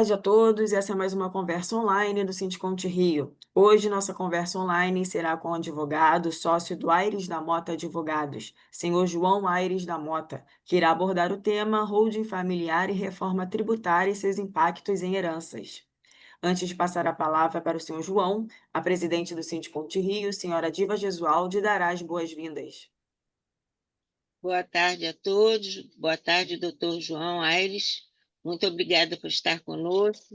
Tarde a todos, essa é mais uma conversa online do Sindiconte Rio. Hoje, nossa conversa online será com o advogado, sócio do Aires da Mota Advogados, senhor João Aires da Mota, que irá abordar o tema holding familiar e reforma tributária e seus impactos em heranças. Antes de passar a palavra para o senhor João, a presidente do Sindiconte Rio, senhora Diva Gesualdi, dará as boas-vindas. Boa tarde a todos. Boa tarde, doutor João Aires. Muito obrigada por estar conosco.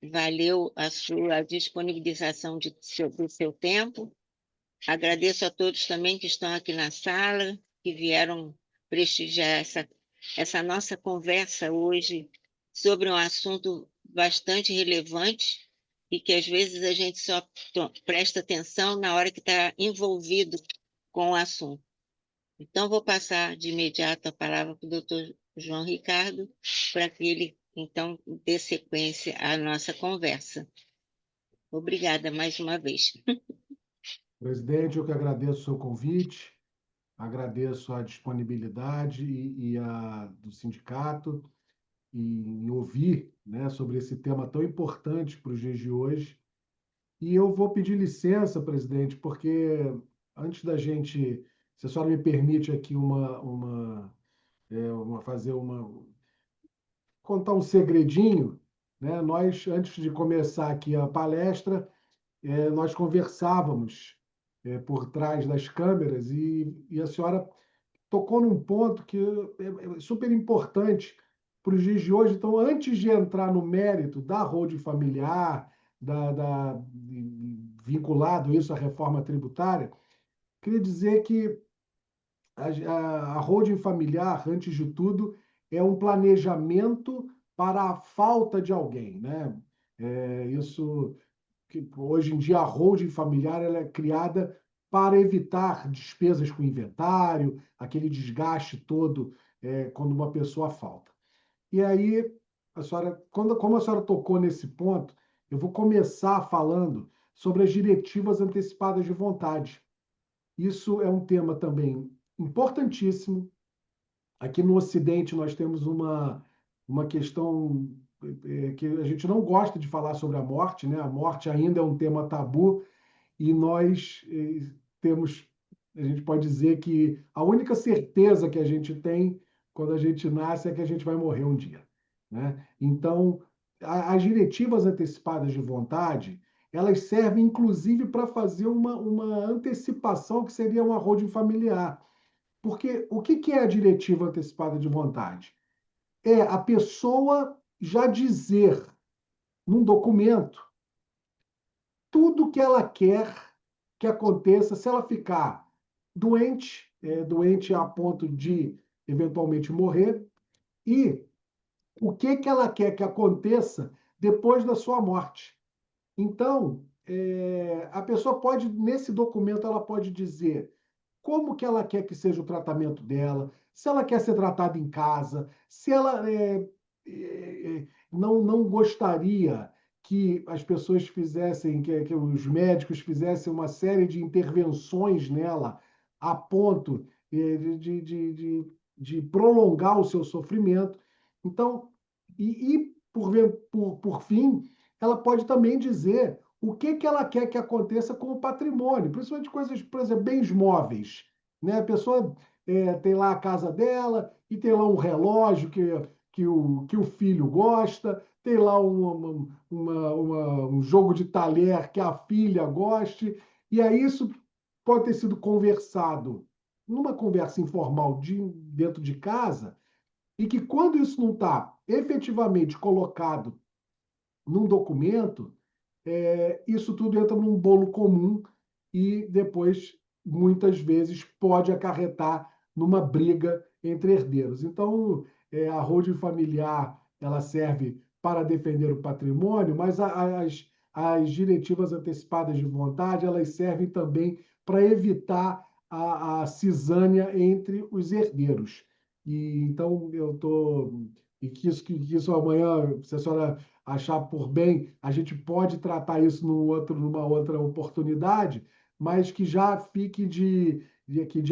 Valeu a sua disponibilização do seu tempo. Agradeço a todos também que estão aqui na sala, que vieram prestigiar essa nossa conversa hoje sobre um assunto bastante relevante e que às vezes a gente só presta atenção na hora que está envolvido com o assunto. Então, vou passar de imediato a palavra para o doutor João Ricardo, para que ele, então, dê sequência à nossa conversa. Obrigada mais uma vez. Presidente, eu que agradeço o seu convite, agradeço a disponibilidade do sindicato em ouvir, né, sobre esse tema tão importante para os dias de hoje. E eu vou pedir licença, presidente, porque antes da gente, se a senhora me permite aqui contar um segredinho, né? Nós, antes de começar aqui a palestra, nós conversávamos por trás das câmeras e a senhora tocou num ponto que é super importante para os dias de hoje. Então, antes de entrar no mérito da holding familiar, vinculado isso à reforma tributária, queria dizer que a holding familiar, antes de tudo, é um planejamento para a falta de alguém, né? Isso que hoje em dia a holding familiar ela é criada para evitar despesas com inventário, aquele desgaste todo quando uma pessoa falta. E aí, como a senhora tocou nesse ponto, eu vou começar falando sobre as diretivas antecipadas de vontade. Isso é um tema também importantíssimo. Aqui no Ocidente nós temos uma questão que a gente não gosta de falar sobre a morte, né? A morte ainda é um tema tabu e nós temos, a gente pode dizer que a única certeza que a gente tem quando a gente nasce é que a gente vai morrer um dia, né? Então, as diretivas antecipadas de vontade, elas servem inclusive para fazer uma antecipação que seria uma holding familiar. Porque o que é a diretiva antecipada de vontade? É a pessoa já dizer num documento tudo que ela quer que aconteça se ela ficar doente, doente a ponto de eventualmente morrer, e o que ela quer que aconteça depois da sua morte. Então, a pessoa pode, nesse documento, ela pode dizer como que ela quer que seja o tratamento dela, se ela quer ser tratada em casa, se ela não gostaria que as pessoas fizessem, que os médicos fizessem uma série de intervenções nela a ponto de prolongar o seu sofrimento. Então, por fim, ela pode também dizer o que ela quer que aconteça com o patrimônio, principalmente coisas, por exemplo, bens móveis. Né? A pessoa tem lá a casa dela e tem lá um relógio que o filho gosta, tem lá um jogo de talher que a filha goste, e aí isso pode ter sido conversado numa conversa informal dentro de casa, e que quando isso não está efetivamente colocado num documento, isso tudo entra num bolo comum e depois, muitas vezes, pode acarretar numa briga entre herdeiros. Então, a holding familiar ela serve para defender o patrimônio, mas as diretivas antecipadas de vontade elas servem também para evitar a cisânia entre os herdeiros. E então eu estou e que isso amanhã, se a senhora achar por bem, a gente pode tratar isso numa outra oportunidade, mas que já fique de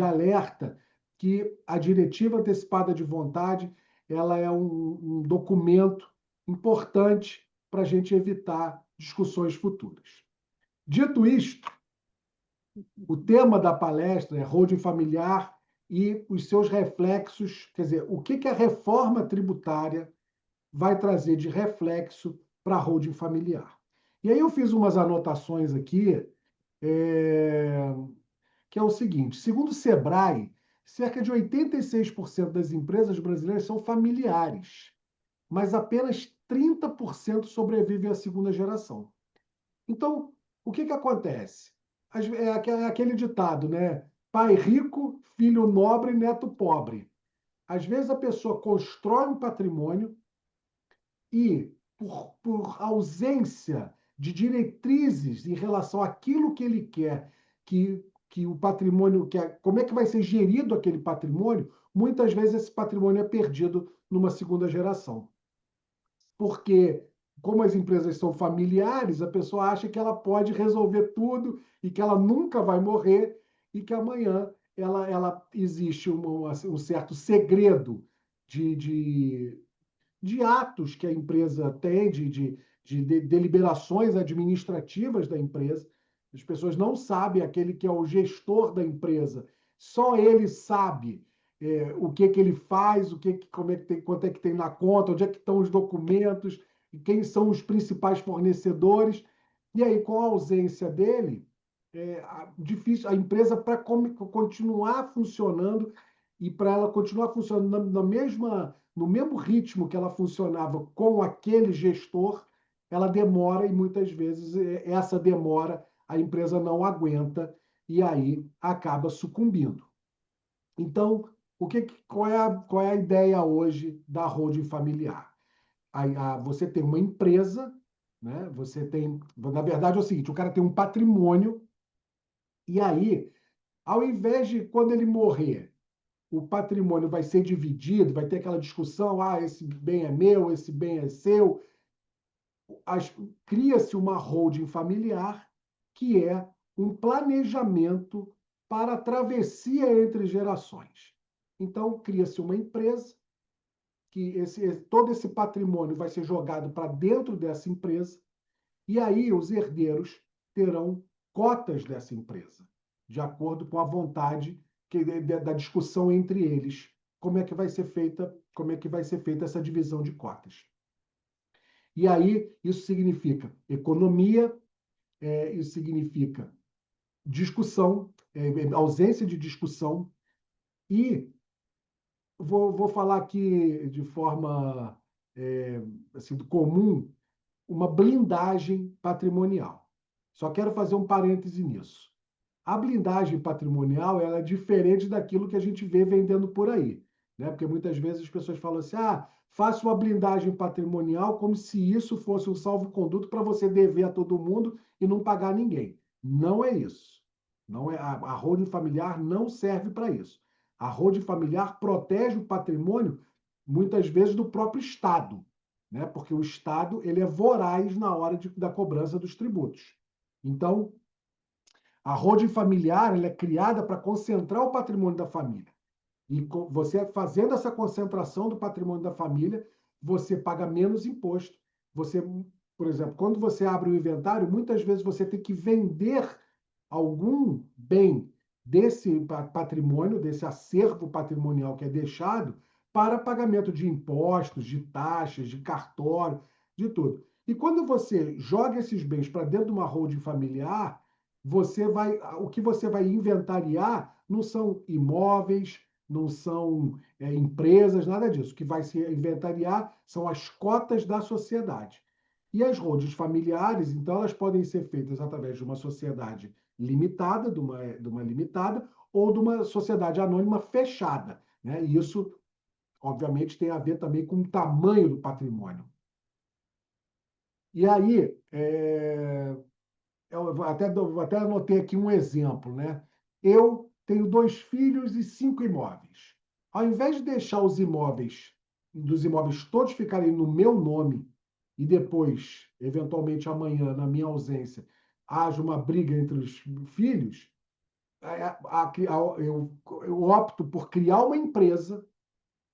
alerta que a diretiva antecipada de vontade ela é um documento importante para a gente evitar discussões futuras. Dito isto, o tema da palestra é holding familiar e os seus reflexos, quer dizer, o que a reforma tributária vai trazer de reflexo para a holding familiar. E aí eu fiz umas anotações aqui, que é o seguinte: segundo o Sebrae, cerca de 86% das empresas brasileiras são familiares, mas apenas 30% sobrevivem à segunda geração. Então, o que acontece? É aquele ditado, né? Pai rico, filho nobre, neto pobre. Às vezes a pessoa constrói um patrimônio e, por ausência de diretrizes em relação àquilo que ele quer, que o patrimônio, como é que vai ser gerido aquele patrimônio, muitas vezes esse patrimônio é perdido numa segunda geração. Porque, como as empresas são familiares, a pessoa acha que ela pode resolver tudo e que ela nunca vai morrer e que amanhã existe um certo segredo de atos que a empresa tem, de deliberações administrativas da empresa. As pessoas não sabem, aquele que é o gestor da empresa, só ele sabe o que ele faz, como é que tem, quanto é que tem na conta, onde é que estão os documentos, quem são os principais fornecedores. E aí, com a ausência dele, difícil a empresa, para continuar funcionando e para ela continuar funcionando no mesmo ritmo que ela funcionava com aquele gestor, ela demora e muitas vezes essa demora a empresa não aguenta e aí acaba sucumbindo. Então, qual é a ideia hoje da holding familiar? Você tem uma empresa, né? Você tem, na verdade é o seguinte, o cara tem um patrimônio e aí, ao invés de quando ele morrer, o patrimônio vai ser dividido, vai ter aquela discussão, esse bem é meu, esse bem é seu. Cria-se uma holding familiar, que é um planejamento para a travessia entre gerações. Então, cria-se uma empresa, que todo esse patrimônio vai ser jogado para dentro dessa empresa, e aí os herdeiros terão cotas dessa empresa, de acordo com a vontade da discussão entre eles, como é que vai ser feita essa divisão de cotas. E aí isso significa economia, isso significa discussão, ausência de discussão, e vou falar aqui de forma assim, comum, uma blindagem patrimonial. Só quero fazer um parêntese nisso. A blindagem patrimonial ela é diferente daquilo que a gente vê vendendo por aí, né? Porque muitas vezes as pessoas falam assim: faça uma blindagem patrimonial como se isso fosse um salvo-conduto para você dever a todo mundo e não pagar ninguém. Não é isso. Não é, a holding familiar não serve para isso. A holding familiar protege o patrimônio, muitas vezes, do próprio Estado, né? Porque o Estado ele é voraz na hora da cobrança dos tributos. Então, a holding familiar ela é criada para concentrar o patrimônio da família. E você fazendo essa concentração do patrimônio da família, você paga menos imposto. Você, por exemplo, quando você abre o inventário, muitas vezes você tem que vender algum bem desse patrimônio, desse acervo patrimonial que é deixado, para pagamento de impostos, de taxas, de cartório, de tudo. E quando você joga esses bens para dentro de uma holding familiar, o que você vai inventariar não são imóveis, não são empresas, nada disso. O que vai se inventariar são as cotas da sociedade. E as holdings familiares, então, elas podem ser feitas através de uma sociedade limitada, de uma limitada, ou de uma sociedade anônima fechada, né? E isso, obviamente, tem a ver também com o tamanho do patrimônio. E aí, eu até anotei aqui um exemplo, né? Eu tenho 2 filhos e 5 imóveis. Ao invés de deixar dos imóveis todos ficarem no meu nome e depois, eventualmente amanhã, na minha ausência, haja uma briga entre os filhos, eu opto por criar uma empresa,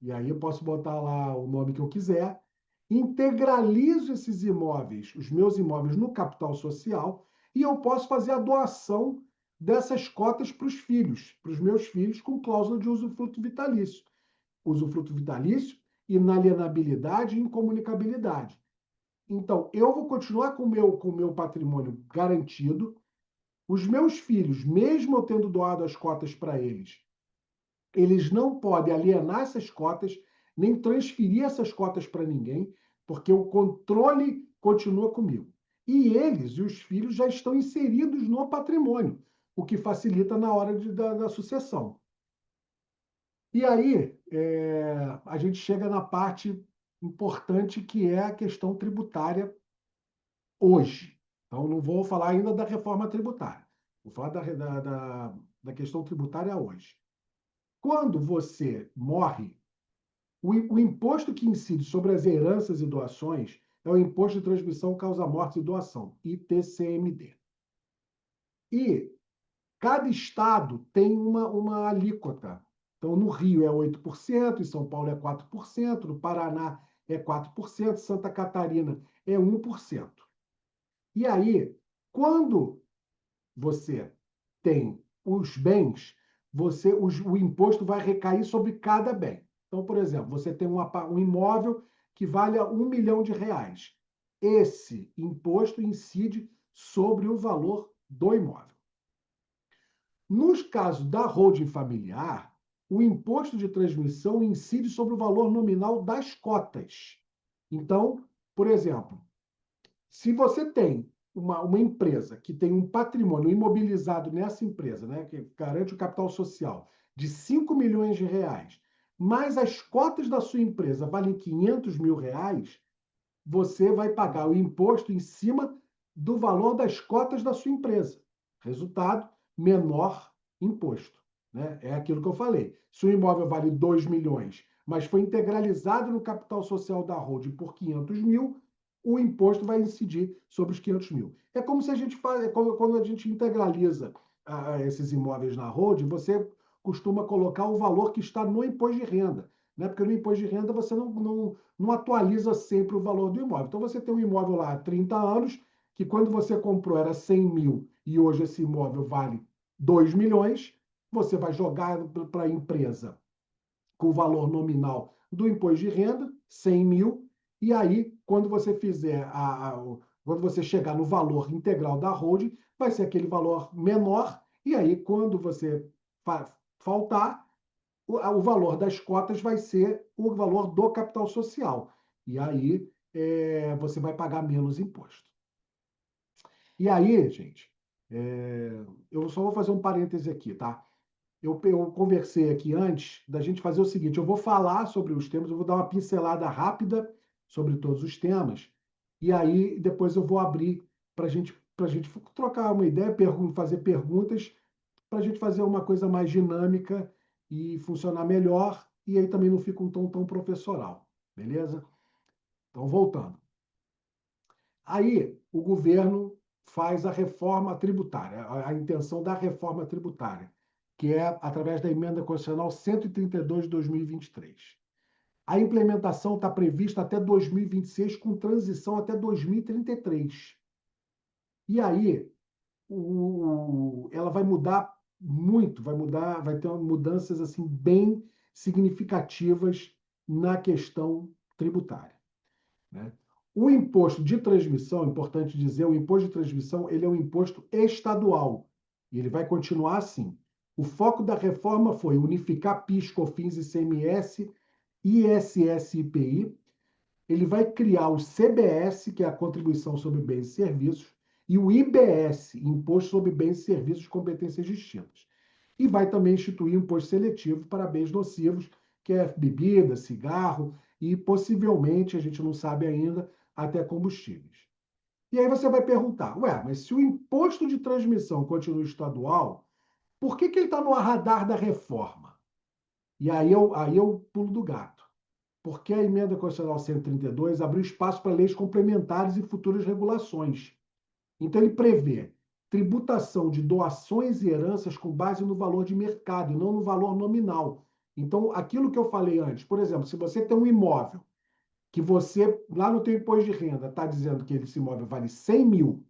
e aí eu posso botar lá o nome que eu quiser, integralizo esses imóveis, os meus imóveis, no capital social, e eu posso fazer a doação dessas cotas para os filhos, para os meus filhos, com cláusula de usufruto vitalício. Usufruto vitalício, inalienabilidade e incomunicabilidade. Então, eu vou continuar com o meu patrimônio garantido. Os meus filhos, mesmo eu tendo doado as cotas para eles, eles não podem alienar essas cotas, nem transferir essas cotas para ninguém, porque o controle continua comigo. E eles e os filhos já estão inseridos no patrimônio, o que facilita na hora da sucessão. E aí, a gente chega na parte importante, que é a questão tributária hoje. Então, não vou falar ainda da reforma tributária. Vou falar da questão tributária hoje. Quando você morre, o imposto que incide sobre as heranças e doações é o Imposto de Transmissão, Causa-Mortes e Doação, ITCMD. E cada estado tem uma alíquota. Então, no Rio é 8%, em São Paulo é 4%, no Paraná é 4%, Santa Catarina é 1%. E aí, quando você tem os bens, o imposto vai recair sobre cada bem. Então, por exemplo, você tem um imóvel que vale R$ 1 milhão. Esse imposto incide sobre o valor do imóvel. Nos casos da holding familiar, o imposto de transmissão incide sobre o valor nominal das cotas. Então, por exemplo, se você tem uma empresa que tem um patrimônio imobilizado nessa empresa, né, que garante o capital social, de 5 milhões de reais, mas as cotas da sua empresa valem 500 mil reais, você vai pagar o imposto em cima do valor das cotas da sua empresa. Resultado, menor imposto. Né? É aquilo que eu falei. Se o imóvel vale 2 milhões, mas foi integralizado no capital social da holding por 500 mil, o imposto vai incidir sobre os 500 mil. É como se a gente faz, quando a gente integraliza esses imóveis na holding, você costuma colocar o valor que está no imposto de renda. Né? Porque no imposto de renda você não atualiza sempre o valor do imóvel. Então você tem um imóvel lá há 30 anos, que quando você comprou era 100 mil e hoje esse imóvel vale 2 milhões, você vai jogar para a empresa com o valor nominal do imposto de renda, 100 mil, e aí, quando você fizer quando você chegar no valor integral da holding, vai ser aquele valor menor, e aí, quando você faltar, o valor das cotas vai ser o valor do capital social. E aí, você vai pagar menos imposto. E aí, gente, eu só vou fazer um parêntese aqui, tá? Eu conversei aqui antes da gente fazer o seguinte: eu vou falar sobre os temas, eu vou dar uma pincelada rápida sobre todos os temas, e aí depois eu vou abrir para a gente trocar uma ideia, fazer perguntas, para a gente fazer uma coisa mais dinâmica e funcionar melhor, e aí também não fica um tom tão professoral, beleza? Então, voltando. Aí, o governo faz a reforma tributária, a intenção da reforma tributária, que é através da Emenda Constitucional 132 de 2023. A implementação está prevista até 2026, com transição até 2033. E aí, ela vai mudar muito, vai ter mudanças assim bem significativas na questão tributária. Né? O imposto de transmissão, é importante dizer, o imposto de transmissão ele é um imposto estadual e ele vai continuar assim. O foco da reforma foi unificar PIS, COFINS, ICMS, ISS e IPI. Ele vai criar o CBS, que é a Contribuição sobre Bens e Serviços, e o IBS, Imposto sobre Bens e Serviços de Competências Distintas. E vai também instituir um imposto seletivo para bens nocivos, que é bebida, cigarro e possivelmente, a gente não sabe ainda, até combustíveis. E aí você vai perguntar, ué, mas se o imposto de transmissão continua estadual, por que ele está no radar da reforma? E aí eu pulo do gato. Porque a Emenda Constitucional 132 abriu espaço para leis complementares e futuras regulações. Então, ele prevê tributação de doações e heranças com base no valor de mercado e não no valor nominal. Então, aquilo que eu falei antes, por exemplo, se você tem um imóvel que você, lá no teu imposto de renda, está dizendo que esse imóvel vale 100 mil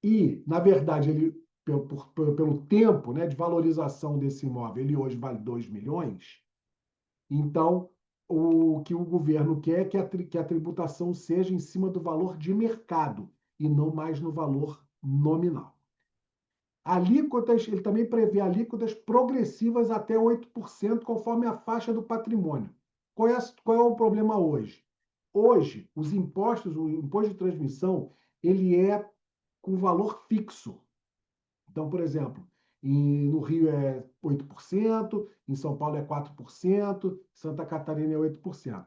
e, na verdade, ele, pelo tempo, né, de valorização desse imóvel, ele hoje vale 2 milhões, então o que o governo quer é que a tributação seja em cima do valor de mercado e não mais no valor nominal. Alíquotas, ele também prevê alíquotas progressivas até 8%, conforme a faixa do patrimônio. Qual é o problema hoje? Hoje, os impostos, o imposto de transmissão, ele é com valor fixo. Então, por exemplo, no Rio é 8%, em São Paulo é 4%, Santa Catarina é 8%.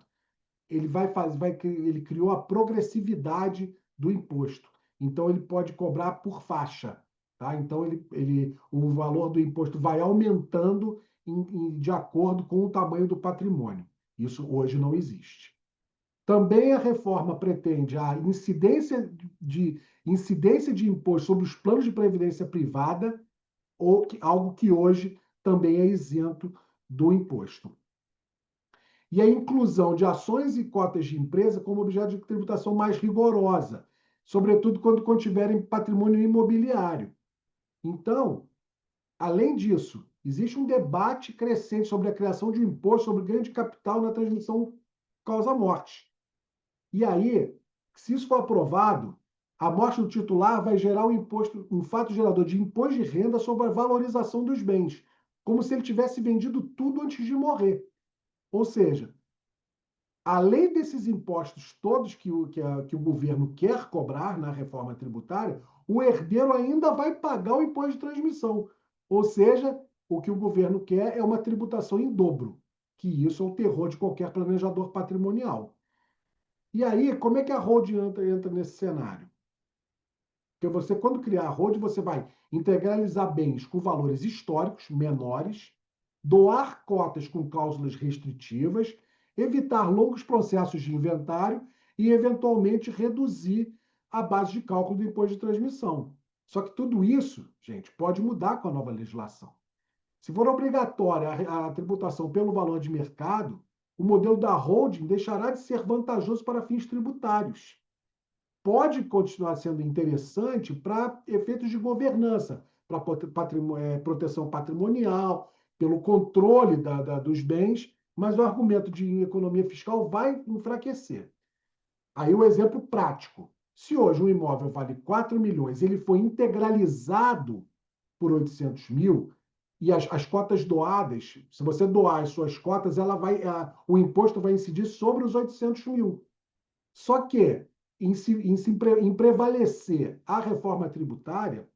Ele criou a progressividade do imposto. Então, ele pode cobrar por faixa. Tá? Então, o valor do imposto vai aumentando de acordo com o tamanho do patrimônio. Isso hoje não existe. Também a reforma pretende a incidência de imposto sobre os planos de previdência privada, algo que hoje também é isento do imposto. E a inclusão de ações e cotas de empresa como objeto de tributação mais rigorosa, sobretudo quando contiverem patrimônio imobiliário. Então, além disso, existe um debate crescente sobre a criação de um imposto sobre ganho de capital na transmissão causa-morte. E aí, se isso for aprovado, a morte do titular vai gerar um fato gerador de imposto de renda sobre a valorização dos bens, como se ele tivesse vendido tudo antes de morrer. Ou seja, além desses impostos todos que o governo quer cobrar na reforma tributária, o herdeiro ainda vai pagar o imposto de transmissão. Ou seja, o que o governo quer é uma tributação em dobro, que isso é o terror de qualquer planejador patrimonial. E aí, como é que a holding entra nesse cenário? Porque você, quando criar a holding, você vai integralizar bens com valores históricos menores, doar cotas com cláusulas restritivas, evitar longos processos de inventário e, eventualmente, reduzir a base de cálculo do imposto de transmissão. Só que tudo isso, gente, pode mudar com a nova legislação. Se for obrigatória a tributação pelo valor de mercado, o modelo da holding deixará de ser vantajoso para fins tributários. Pode continuar sendo interessante para efeitos de governança, para proteção patrimonial, pelo controle dos bens, mas o argumento de economia fiscal vai enfraquecer. Aí o exemplo prático. Se hoje um imóvel vale 4 milhões, ele foi integralizado por 800 mil, e as cotas doadas, se você doar as suas cotas, o imposto vai incidir sobre os 800 mil. Só que, em prevalecer a reforma tributária,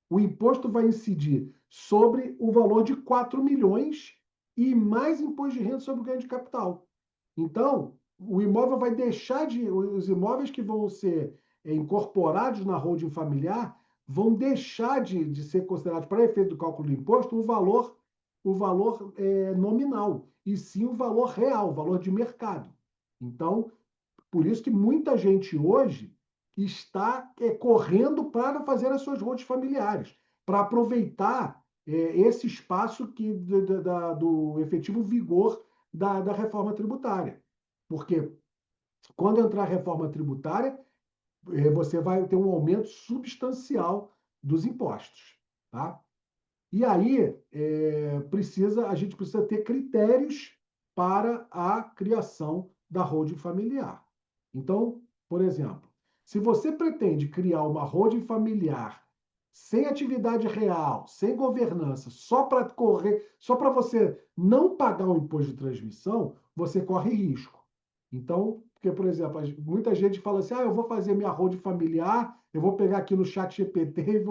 o imposto vai incidir sobre o valor de 4 milhões e mais imposto de renda sobre o ganho de capital. Então, o imóvel vai deixar de. Os imóveis que vão ser incorporados na holding familiar vão deixar de ser considerados, para efeito do cálculo do imposto, o valor nominal, e sim o valor real, o valor de mercado. Então, por isso que muita gente hoje está correndo para fazer as suas holdings familiares, para aproveitar esse espaço do efetivo vigor da reforma tributária. Porque quando entrar a reforma tributária, você vai ter um aumento substancial dos impostos. Tá? E aí, a gente precisa ter critérios para a criação da holding familiar. Então, por exemplo, se você pretende criar uma holding familiar sem atividade real, sem governança, só para você não pagar o imposto de transmissão, você corre risco. Então, porque, por exemplo, muita gente fala assim, eu vou fazer minha holding familiar, eu vou pegar aqui no chat GPT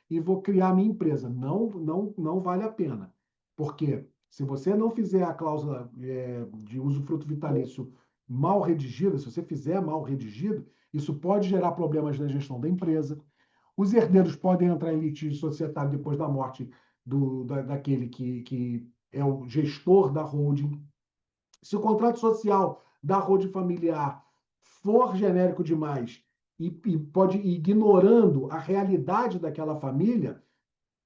e vou criar minha empresa. Não vale a pena. Porque se você não fizer a cláusula de usufruto vitalício mal redigida, se você fizer mal redigido, isso pode gerar problemas na gestão da empresa. Os herdeiros podem entrar em litígio societário depois da morte daquele que é o gestor da holding. Se o contrato social da holding familiar for genérico demais e pode ir ignorando a realidade daquela família,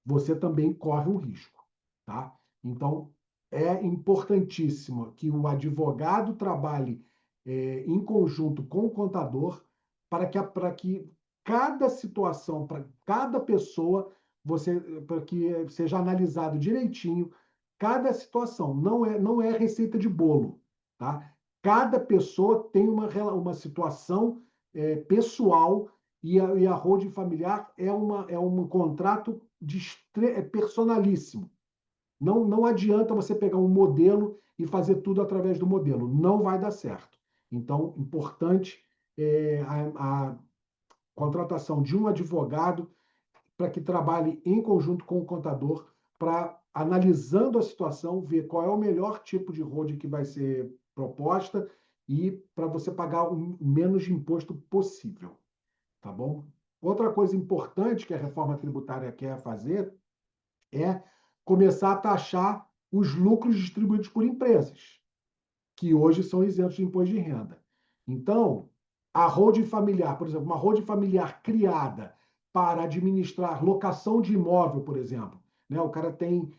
você também corre um risco. Tá? Então, é importantíssimo que o advogado trabalhe em conjunto com o contador para que cada situação, para cada pessoa, para que seja analisado direitinho cada situação. Não é receita de bolo, tá? Cada pessoa tem uma situação pessoal e a holding familiar é um contrato personalíssimo. Não adianta você pegar um modelo e fazer tudo através do modelo. Não vai dar certo. Então, importante a contratação de um advogado para que trabalhe em conjunto com o contador para, analisando a situação, ver qual é o melhor tipo de holding que vai ser proposta e para você pagar o menos de imposto possível. Tá bom? Outra coisa importante que a reforma tributária quer fazer é começar a taxar os lucros distribuídos por empresas, que hoje são isentos de imposto de renda. Então, a holding familiar, por exemplo, uma holding familiar criada para administrar locação de imóvel, por exemplo, né? O cara tem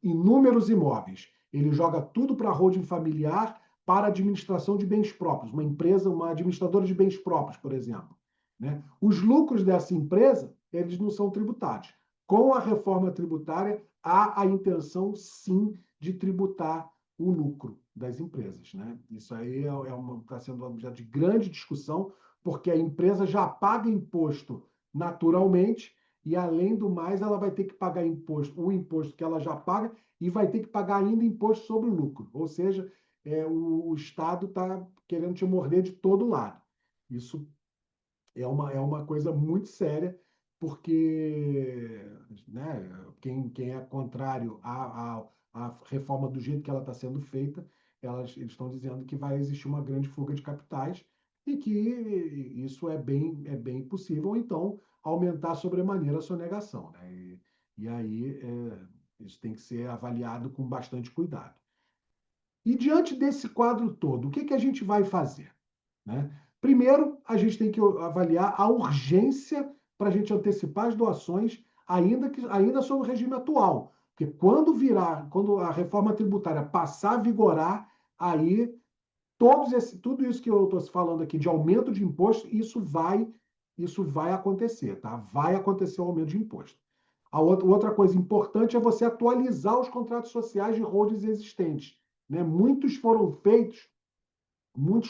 inúmeros imóveis, ele joga tudo para a holding familiar para administração de bens próprios, uma empresa, uma administradora de bens próprios, por exemplo, né? Os lucros dessa empresa, eles não são tributados. Com a reforma tributária, há a intenção, sim, de tributar o lucro das empresas, né? Isso aí está sendo objeto de grande discussão, porque a empresa já paga imposto naturalmente e, além do mais, ela vai ter que pagar o imposto que ela já paga e vai ter que pagar ainda imposto sobre o lucro. Ou seja, o Estado está querendo te morder de todo lado. Isso é uma coisa muito séria, porque, né, quem é contrário à reforma do jeito que ela está sendo feita, eles estão dizendo que vai existir uma grande fuga de capitais e que isso é bem possível, ou então aumentar sobremaneira a sonegação, né? E aí isso tem que ser avaliado com bastante cuidado. E diante desse quadro todo, o que a gente vai fazer, né? Primeiro, a gente tem que avaliar a urgência para a gente antecipar as doações, ainda sob o regime atual. Porque quando a reforma tributária passar a vigorar, aí tudo isso que eu estou falando aqui de aumento de imposto, isso vai acontecer, tá? Vai acontecer o aumento de imposto. A outra coisa importante é você atualizar os contratos sociais de holdings existentes, né? Muitos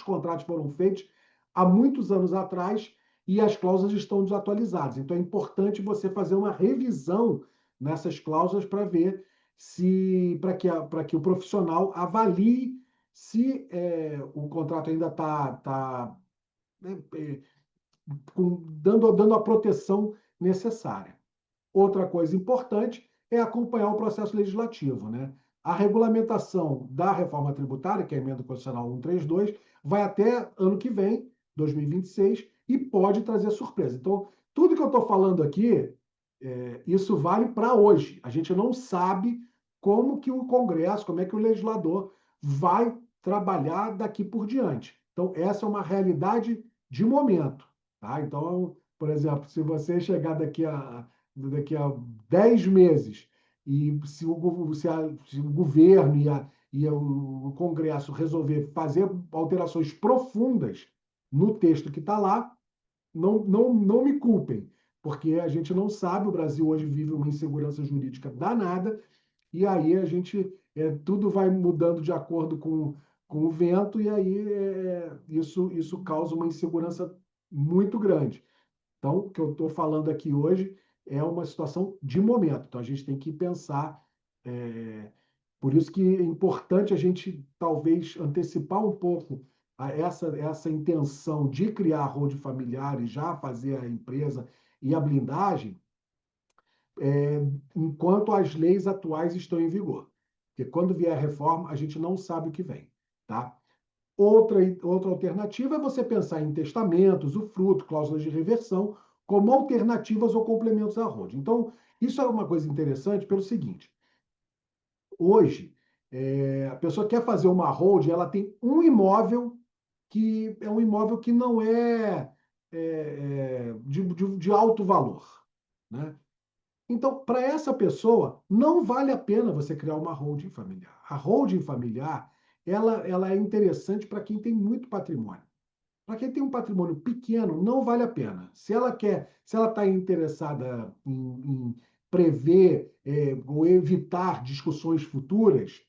contratos foram feitos há muitos anos atrás e as cláusulas estão desatualizadas. Então é importante você fazer uma revisão nessas cláusulas para ver se para que o profissional avalie se o contrato ainda está né, dando a proteção necessária. Outra coisa importante é acompanhar o processo legislativo, né? A regulamentação da reforma tributária, que é a emenda constitucional 132, vai até ano que vem, 2026, e pode trazer surpresa. Então, tudo que eu estou falando aqui, isso vale para hoje. A gente não sabe como que o Congresso, como é que o legislador vai trabalhar daqui por diante. Então, essa é uma realidade de momento. Tá? Então, por exemplo, se você chegar daqui a 10 meses e se o governo e o Congresso resolver fazer alterações profundas no texto que está lá, não me culpem, porque a gente não sabe, o Brasil hoje vive uma insegurança jurídica danada, e aí tudo vai mudando de acordo com o vento, e aí isso causa uma insegurança muito grande. Então, o que eu estou falando aqui hoje é uma situação de momento. Então, a gente tem que pensar. Por isso que é importante a gente, talvez, antecipar um pouco essa intenção de criar a holding familiar e já fazer a empresa e a blindagem, enquanto as leis atuais estão em vigor. Porque quando vier a reforma, a gente não sabe o que vem. Tá? Outra alternativa é você pensar em testamentos, usufruto, cláusulas de reversão, como alternativas ou complementos à holding. Então, isso é uma coisa interessante pelo seguinte: hoje, a pessoa quer fazer uma holding, ela tem um imóvel que é um imóvel que não de alto valor, né? Então, para essa pessoa, não vale a pena você criar uma holding familiar. A holding familiar, ela é interessante para quem tem muito patrimônio. Para quem tem um patrimônio pequeno, não vale a pena. Se ela está interessada em prever ou evitar discussões futuras,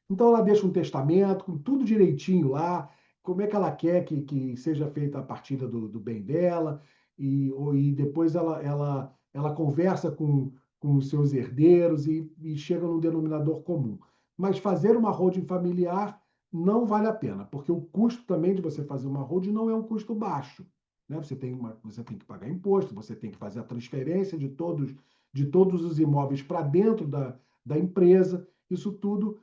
então ela deixa um testamento com tudo direitinho lá, como é que ela quer que seja feita a partilha do bem dela, e depois ela conversa com os seus herdeiros e chega num denominador comum. Mas fazer uma holding familiar não vale a pena, porque o custo também de você fazer uma holding não é um custo baixo. Né? Você tem que pagar imposto, você tem que fazer a transferência de todos os imóveis para dentro da empresa. Isso tudo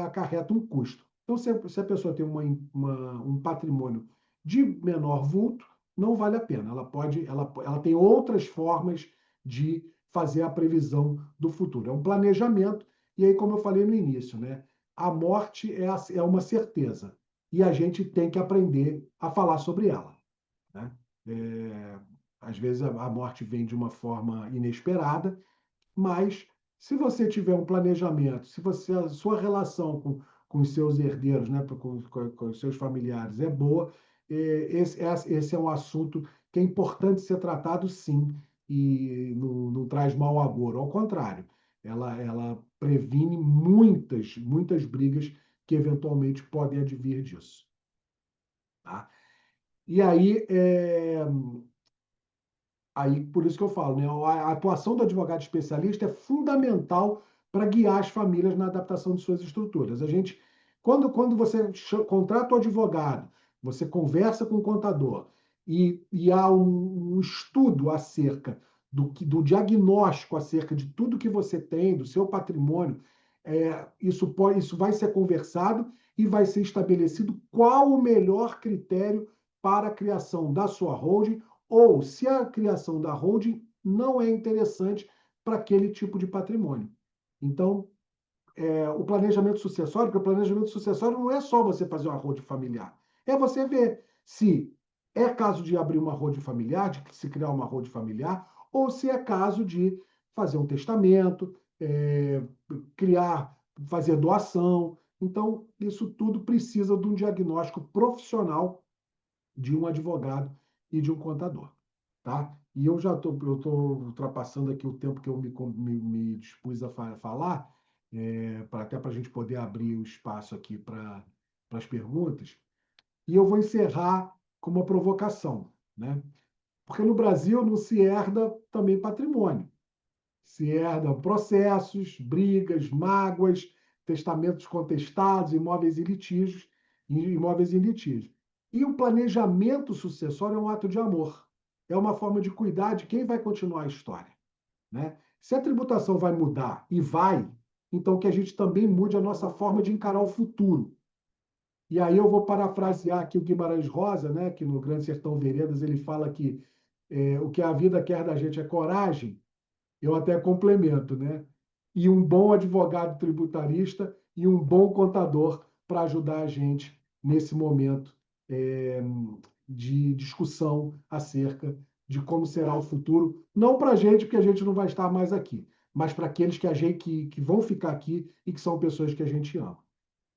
acarreta um custo. Então, se a pessoa tem um patrimônio de menor vulto, não vale a pena. Ela tem outras formas de fazer a previsão do futuro. É um planejamento, e aí, como eu falei no início, né, a morte é uma certeza, e a gente tem que aprender a falar sobre ela. Né? É, às vezes a morte vem de uma forma inesperada, mas se você tiver um planejamento, se a sua relação com os seus herdeiros, né, com os seus familiares é boa, esse é um assunto que é importante ser tratado, sim, e não traz mau agouro. Ao contrário, ela previne muitas brigas que eventualmente podem advir disso. Tá? E aí, por isso que eu falo, né? A atuação do advogado especialista é fundamental para guiar as famílias na adaptação de suas estruturas. Quando você contrata o advogado, você conversa com o contador e há um estudo acerca do diagnóstico acerca de tudo que você tem, do seu patrimônio, isso vai ser conversado e vai ser estabelecido qual o melhor critério para a criação da sua holding ou se a criação da holding não é interessante para aquele tipo de patrimônio. Então, o planejamento sucessório, porque o planejamento sucessório não é só você fazer uma holding familiar, é você ver se é caso de abrir uma holding familiar, de se criar uma holding familiar, ou se é caso de fazer um testamento, fazer doação. Então, isso tudo precisa de um diagnóstico profissional de um advogado e de um contador, tá? E eu tô ultrapassando aqui o tempo que eu me dispus a falar, até para a gente poder abrir o espaço aqui para as perguntas. E eu vou encerrar com uma provocação, né? Porque no Brasil não se herda também patrimônio. Se herdam processos, brigas, mágoas, testamentos contestados, imóveis em litígio. E o planejamento sucessório é um ato de amor. É uma forma de cuidar de quem vai continuar a história. Né? Se a tributação vai mudar, e vai, então que a gente também mude a nossa forma de encarar o futuro. E aí eu vou parafrasear aqui o Guimarães Rosa, né, que no Grande Sertão Veredas ele fala que o que a vida quer da gente é coragem, eu até complemento, né? E um bom advogado tributarista e um bom contador para ajudar a gente nesse momento é, de discussão acerca de como será o futuro, não para a gente, porque a gente não vai estar mais aqui, mas para aqueles que vão ficar aqui e que são pessoas que a gente ama.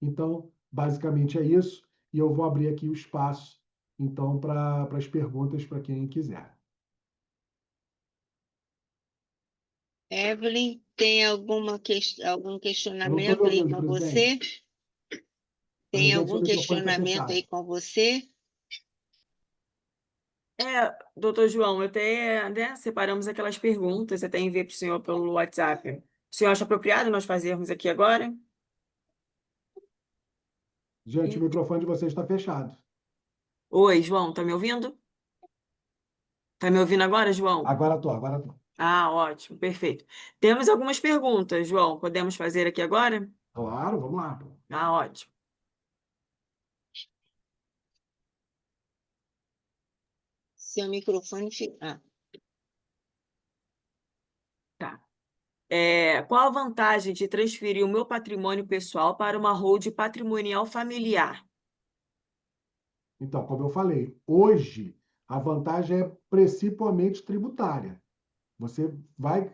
Então, basicamente é isso, e eu vou abrir aqui o espaço, então, para as perguntas para quem quiser. Evelyn, tem algum Eu não estou questionamento me aí ouvindo, com você? presidente. Tem Presidente, seu algum microfone está questionamento aí fechado. com você? Doutor João, eu até, né, separamos aquelas perguntas, até enviei para o senhor pelo WhatsApp. O senhor acha apropriado nós fazermos aqui agora? Gente, o E- microfone de vocês está fechado. Oi, João, tá me ouvindo? Tá me ouvindo agora, João? Agora tô. Ah, ótimo, perfeito. Temos algumas perguntas, João. Podemos fazer aqui agora? Claro, vamos lá. Ah, ótimo. Seu microfone. Tá. Qual a vantagem de transferir o meu patrimônio pessoal para uma holding patrimonial familiar? Então, como eu falei, hoje a vantagem é principalmente tributária. Você vai...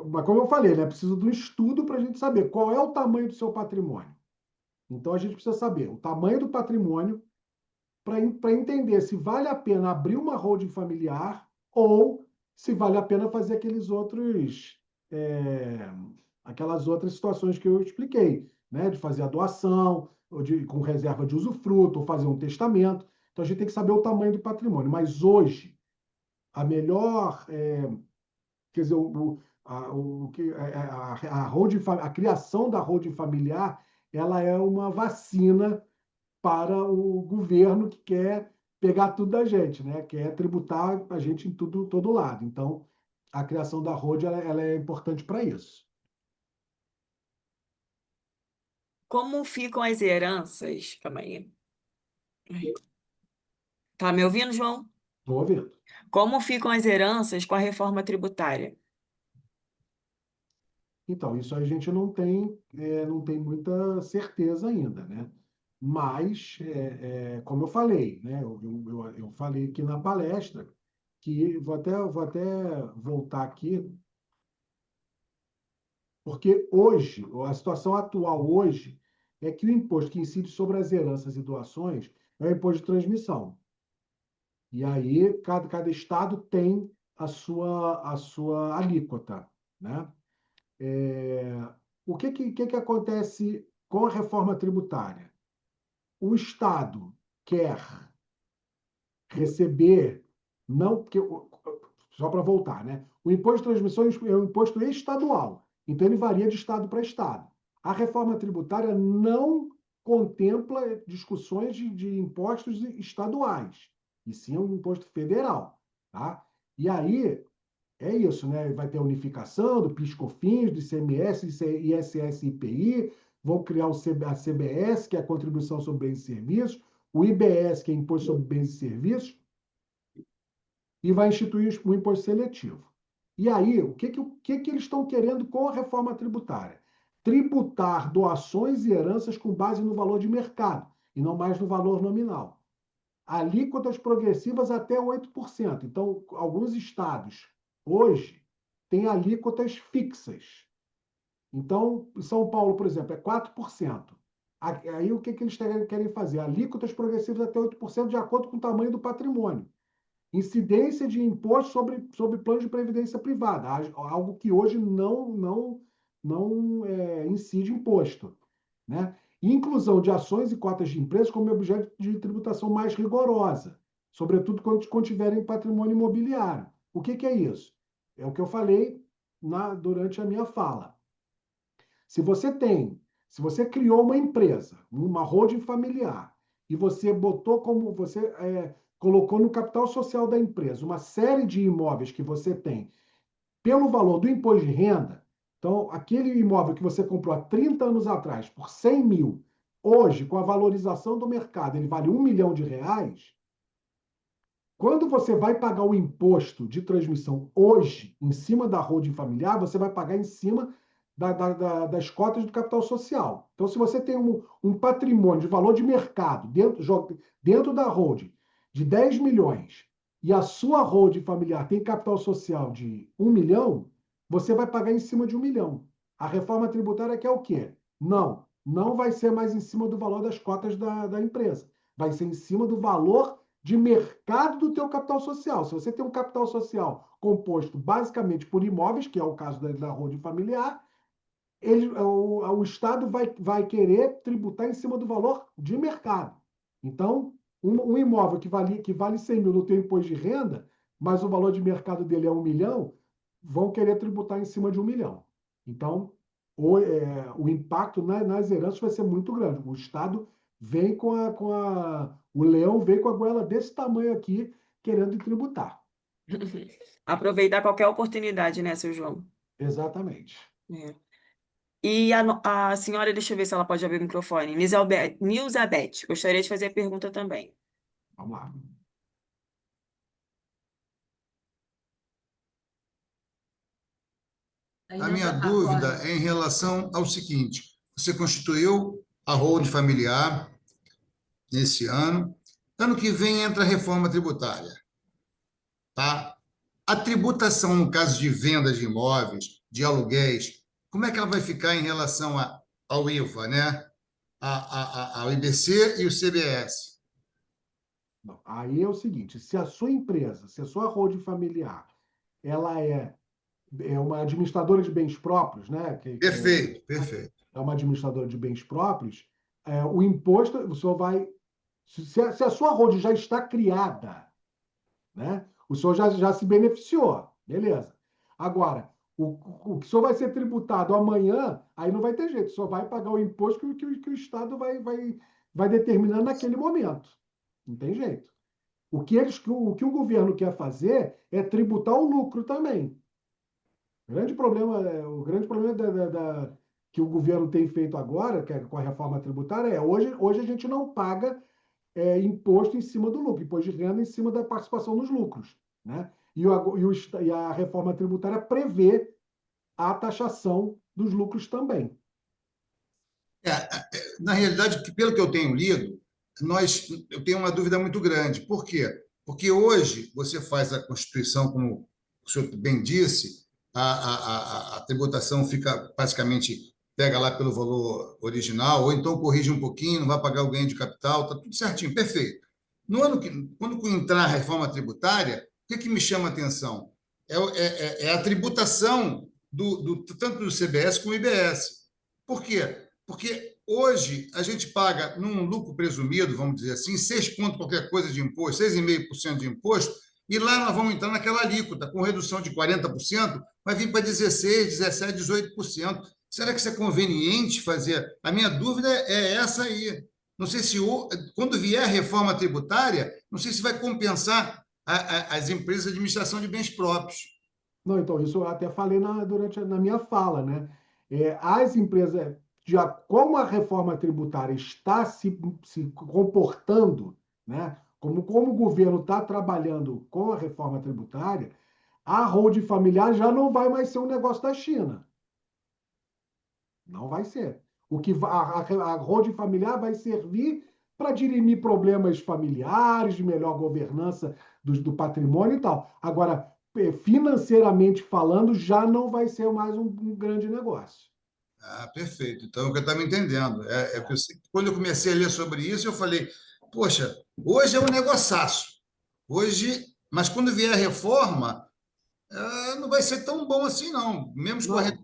Mas como eu falei, né? Precisa de um estudo para a gente saber qual é o tamanho do seu patrimônio. Então, a gente precisa saber o tamanho do patrimônio para entender se vale a pena abrir uma holding familiar ou se vale a pena fazer aquelas outras situações que eu expliquei, né? De fazer a doação, ou com reserva de usufruto, ou fazer um testamento. Então, a gente tem que saber o tamanho do patrimônio. Mas hoje, a melhor, quer dizer, a criação da holding familiar, ela é uma vacina para o governo que quer pegar tudo da gente, né? Quer tributar a gente em tudo, todo lado. Então, a criação da holding ela é importante para isso. Como ficam as heranças? Calma aí. Tá me ouvindo, João? Estou ouvindo. Como ficam as heranças com a reforma tributária? Então, isso a gente não tem muita certeza ainda, né? Mas, como eu falei, né? Eu falei aqui na palestra que vou até voltar aqui, porque hoje, a situação atual hoje é que o imposto que incide sobre as heranças e doações é o imposto de transmissão. E aí, cada estado tem a sua alíquota, né? O que acontece com a reforma tributária? O Estado quer receber, não porque, só para voltar, né? O imposto de transmissão é um imposto estadual, então ele varia de estado para estado. A reforma tributária não contempla discussões de impostos estaduais, e sim um imposto federal, tá? E aí é isso, né? Vai ter a unificação do PIS/COFINS, do ICMS, ISS e IPI, vão criar a CBS, que é a Contribuição sobre Bens e Serviços, o IBS, que é Imposto sobre Bens e Serviços, e vai instituir o imposto seletivo. E aí, o que eles estão querendo com a reforma tributária? Tributar doações e heranças com base no valor de mercado, e não mais no valor nominal. Alíquotas progressivas até 8%. Então, alguns estados hoje têm alíquotas fixas. Então, São Paulo, por exemplo, é 4%. Aí o que eles querem fazer? Alíquotas progressivas até 8% de acordo com o tamanho do patrimônio. Incidência de imposto sobre plano de previdência privada, algo que hoje não incide imposto, né? Inclusão de ações e cotas de empresas como objeto de tributação mais rigorosa, sobretudo quando contiverem patrimônio imobiliário. O que é isso? É o que eu falei durante a minha fala. Se você criou uma empresa, uma holding familiar, e você colocou no capital social da empresa uma série de imóveis que você tem pelo valor do imposto de renda, então aquele imóvel que você comprou há 30 anos atrás por 100 mil, hoje, com a valorização do mercado, ele vale R$ 1 milhão. Quando você vai pagar o imposto de transmissão hoje, em cima da holding familiar, você vai pagar em cima das cotas do capital social. Então, se você tem um patrimônio de valor de mercado dentro da holding de 10 milhões e a sua holding familiar tem capital social de 1 milhão, você vai pagar em cima de 1 milhão. A reforma tributária quer o quê? Não vai ser mais em cima do valor das cotas da empresa. Vai ser em cima do valor de mercado do teu capital social. Se você tem um capital social composto basicamente por imóveis, que é o caso da holding familiar, o Estado vai querer tributar em cima do valor de mercado. Então, um imóvel que vale 100 mil no teu imposto de renda, mas o valor de mercado dele é 1 milhão, vão querer tributar em cima de 1 milhão. Então, o impacto nas heranças vai ser muito grande. O Estado vem o leão vem com a goela desse tamanho aqui, querendo tributar. Aproveitar qualquer oportunidade, né, seu João? Exatamente. É. E a senhora, deixa eu ver se ela pode abrir o microfone. Nilzabeth, gostaria de fazer a pergunta também. Vamos lá. A minha dúvida é em relação ao seguinte: você constituiu a holding familiar nesse ano, ano que vem entra a reforma tributária, tá? A tributação, no caso de vendas de imóveis, de aluguéis, como é que ela vai ficar em relação ao IVA, né? Ao IBC e o CBS? Não. Aí é o seguinte, se a sua empresa, se a sua holding familiar, ela é uma administradora de bens próprios, né? Perfeito, perfeito. É uma administradora de bens próprios, o imposto, o senhor vai. Se a sua holding já está criada, né? O senhor já se beneficiou, beleza. Agora, o que o senhor vai ser tributado amanhã, aí não vai ter jeito, o senhor vai pagar o imposto que o Estado vai determinando naquele momento. Não tem jeito. O que o governo quer fazer é tributar o lucro também. O grande problema que o governo tem feito agora, que é com a reforma tributária, hoje a gente não paga imposto em cima do lucro, imposto de renda em cima da participação nos lucros. Né? E a reforma tributária prevê a taxação dos lucros também. Na realidade, pelo que eu tenho lido, eu tenho uma dúvida muito grande. Por quê? Porque hoje você faz a Constituição, como o senhor bem disse, a tributação fica basicamente, pega lá pelo valor original, ou então corrige um pouquinho, não vai pagar o ganho de capital, está tudo certinho, perfeito. Quando entrar a reforma tributária, o que me chama a atenção? É a tributação tanto do CBS como do IBS. Por quê? Porque hoje a gente paga, num lucro presumido, vamos dizer assim, 6 pontos qualquer coisa de imposto, 6,5% de imposto, e lá nós vamos entrar naquela alíquota, com redução de 40%, vai vir para 16%, 17%, 18%. Será que isso é conveniente fazer? A minha dúvida é essa aí. Não sei se, quando vier a reforma tributária, não sei se vai compensar as empresas de administração de bens próprios. Não, então, isso eu até falei na minha fala, né? As empresas, como a reforma tributária está se comportando, né? Como o governo está trabalhando com a reforma tributária, a holding familiar já não vai mais ser um negócio da China. Não vai ser. A holding familiar vai servir para dirimir problemas familiares, de melhor governança do patrimônio e tal. Agora, financeiramente falando, já não vai ser mais um grande negócio. Ah, perfeito. Então, o que eu estava entendendo. Quando eu comecei a ler sobre isso, eu falei, poxa, hoje é um negociaço. Hoje, mas quando vier a reforma, não vai ser tão bom assim, não. Mesmo com Não,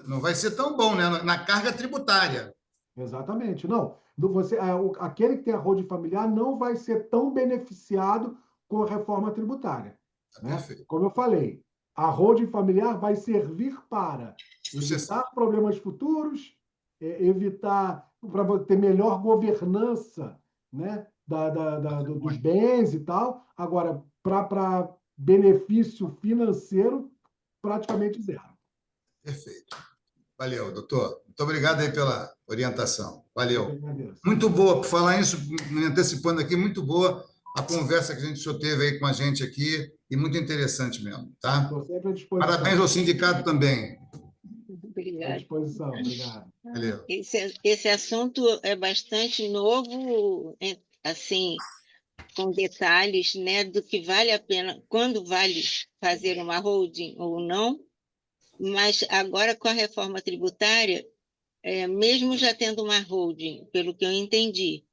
não vai ser tão bom, né? Na carga tributária. exatamente. Não, aquele que tem a holding familiar não vai ser tão beneficiado com a reforma tributária. Tá Né? perfeito. Como eu falei, a holding familiar vai servir para Sucessão. evitar problemas futuros, evitar para ter melhor governança, né, dos bens e tal. Agora, para benefício financeiro, praticamente zero. Perfeito. Valeu, doutor. Muito obrigado aí pela orientação. Eu que Valeu. agradeço. Muito boa, por falar isso, me antecipando aqui, muito boa a conversa que a gente só teve aí com a gente aqui, e muito interessante mesmo, tá? Estou sempre à Parabéns disposição. ao sindicato também. À Obrigada. disposição. Obrigado. Valeu. Esse assunto é bastante novo, assim, com detalhes, né, do que vale a pena, quando vale fazer uma holding ou não, mas agora com a reforma tributária, mesmo já tendo uma holding, pelo que eu entendi,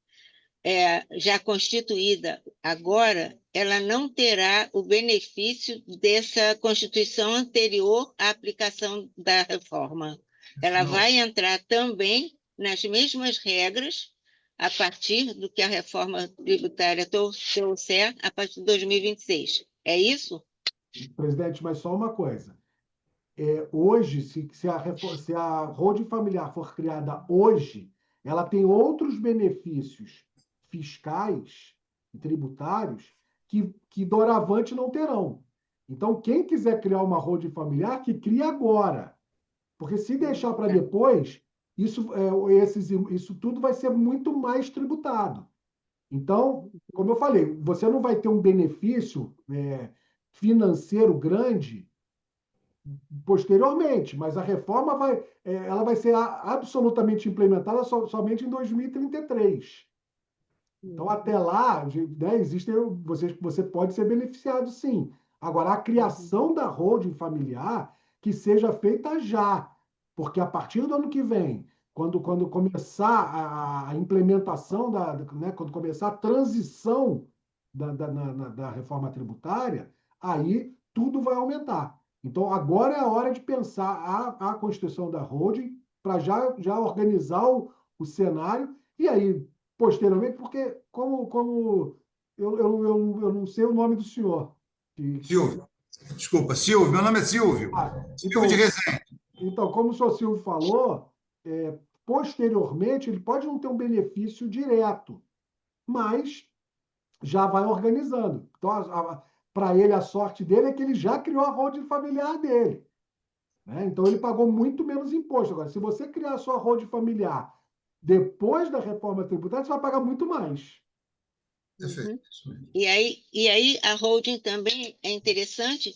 já constituída agora, ela não terá o benefício dessa Constituição anterior à aplicação da reforma. Ela Não. vai entrar também nas mesmas regras a partir do que a reforma tributária trouxer a partir de 2026. É isso? Presidente, mas só uma coisa. Hoje, se a holding familiar for criada hoje, ela tem outros benefícios fiscais e tributários que doravante não terão. Então, quem quiser criar uma holding familiar, que crie agora. Porque se deixar para depois, isso tudo vai ser muito mais tributado. Então, como eu falei, você não vai ter um benefício financeiro grande posteriormente, mas a reforma ela vai ser absolutamente implementada somente em 2033. Então, até lá, né, você pode ser beneficiado, sim. Agora, a criação da holding familiar que seja feita já, porque a partir do ano que vem, quando começar a implementação, né, quando começar a transição da reforma tributária, aí tudo vai aumentar. Então, agora é a hora de pensar a constituição da holding para já organizar o cenário, e aí, posteriormente, porque como eu não sei o nome do senhor. Silvio. Desculpa, Silvio. Meu nome é Silvio. Silvio de Então, Rezende. como o senhor Silvio falou, posteriormente ele pode não ter um benefício direto, mas já vai organizando. Então, para ele, a sorte dele é que ele já criou a holding familiar dele. Né? Então, ele pagou muito menos imposto. Agora, se você criar a sua holding familiar depois da reforma tributária, você vai pagar muito mais. Perfeito. Uhum. E aí a holding também é interessante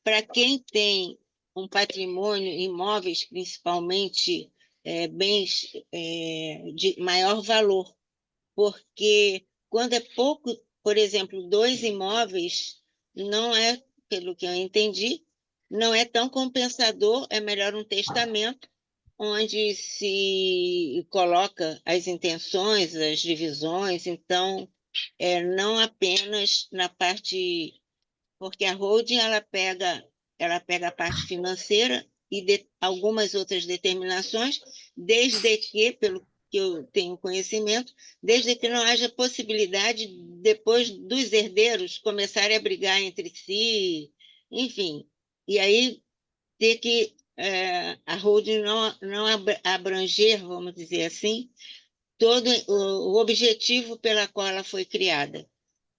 para quem tem um patrimônio, imóveis, principalmente bens de maior valor, porque quando é pouco, por exemplo, 2 imóveis, não é, pelo que eu entendi, não é tão compensador, é melhor um testamento, onde se coloca as intenções, as divisões, então, não apenas na parte, porque a holding ela pega a parte financeira e algumas outras determinações, desde que, pelo que eu tenho conhecimento, desde que não haja possibilidade, depois dos herdeiros começarem a brigar entre si, enfim, e aí ter que a holding não abranger, vamos dizer assim, todo o objetivo pela qual ela foi criada.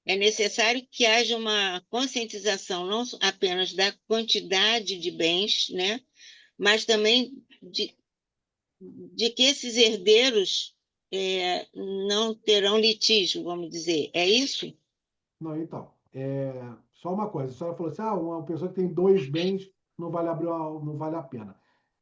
É necessário que haja uma conscientização não apenas da quantidade de bens, né, mas também de que esses herdeiros não terão litígio, vamos dizer. É isso? Não, então, só uma coisa. A senhora falou assim, uma pessoa que tem 2 bens não vale a pena.